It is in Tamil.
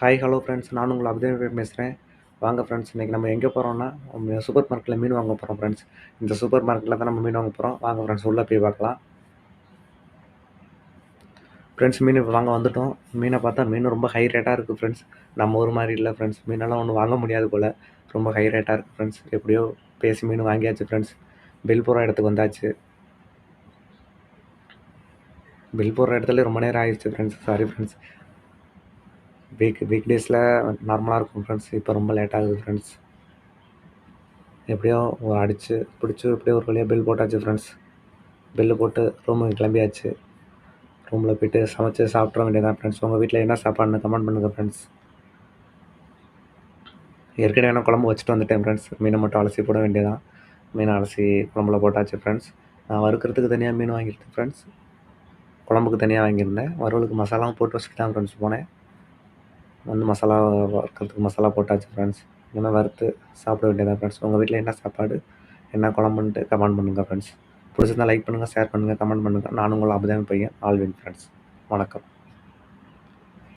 ஹாய் ஹலோ ஃப்ரெண்ட்ஸ், நான் உங்களை அபிதேவ் பேசுகிறேன். வாங்க ஃப்ரெண்ட்ஸ், இன்றைக்கி நம்ம எங்கே போகிறோம்னா சூப்பர் மார்க்கெட்டில் மீன் வாங்க போகிறோம் ஃப்ரெண்ட்ஸ். இந்த சூப்பர் மார்க்கெட்டில் தான் நம்ம மீன் வாங்க போகிறோம். வாங்க ஃப்ரெண்ட்ஸ், உள்ளே போய் பார்க்கலாம். ஃப்ரெண்ட்ஸ், மீன் இப்போ வாங்க வந்துவிட்டோம். மீனை பார்த்தா மீன் ரொம்ப ஹை ரேட்டாக இருக்குது ஃப்ரெண்ட்ஸ். நம்ம ஊர் மாதிரி இல்லை ஃப்ரெண்ட்ஸ். மீனெல்லாம் ஒன்றும் வாங்க முடியாது போல், ரொம்ப ஹை ரேட்டாக இருக்குது ஃப்ரெண்ட்ஸ். எப்படியோ பேசி மீன் வாங்கியாச்சு ஃப்ரெண்ட்ஸ். பில் போகிற இடத்துக்கு வந்தாச்சு. பில் போடுற இடத்துல ரொம்ப நேரம் ஆயிடுச்சு ஃப்ரெண்ட்ஸ். Sorry friends. வீக் டேஸில் நார்மலாக இருக்கும் ஃப்ரெண்ட்ஸ். இப்போ ரொம்ப லேட் ஆகுது ஃப்ரெண்ட்ஸ். எப்படியோ அடித்து பிடிச்சி எப்படியோ ஒரு வழியாக பில் போட்டாச்சு ஃப்ரெண்ட்ஸ். பில்லு போட்டு ரூமுக்கு கிளம்பியாச்சு. ரூமில் போய்ட்டு சமைச்சு சாப்பிட்ற வேண்டியதான் ஃப்ரெண்ட்ஸ். உங்கள் வீட்டில் என்ன சாப்பாடுன்னு கமெண்ட் பண்ணுங்கள் ஃப்ரெண்ட்ஸ். ஏற்கனவே நான் குழம்பு வச்சுட்டு வந்துட்டேன் ஃப்ரெண்ட்ஸ். மீனை மட்டும் அலசி போட வேண்டியதான். மீனை அலசி குழம்புல போட்டாச்சு ஃப்ரெண்ட்ஸ். நான் வறுக்கிறதுக்கு தனியாக மீன் வாங்கியிருந்தேன் ஃப்ரெண்ட்ஸ். குழம்புக்கு தனியாக வாங்கியிருந்தேன். வறுவலுக்கு மசாலாவும் போட்டு வச்சுட்டு தான் ஃப்ரெண்ட்ஸ் போனேன். வந்து மசாலா வறுக்கிறதுக்கு மசாலா போட்டாச்சு ஃப்ரெண்ட்ஸ். இனிமேல் வறுத்து சாப்பிட வேண்டியதான் ஃப்ரெண்ட்ஸ். உங்கள் வீட்டில் என்ன சாப்பாடு, என்ன குழம்புன்ட்டு கமெண்ட் பண்ணுங்கள் ஃப்ரெண்ட்ஸ். பிடிச்சிருந்தா லைக் பண்ணுங்கள், ஷேர் பண்ணுங்கள், கமெண்ட் பண்ணுங்கள். நான் உங்கள் அபிதேவ் பையன். Alvin friends. வணக்கம்.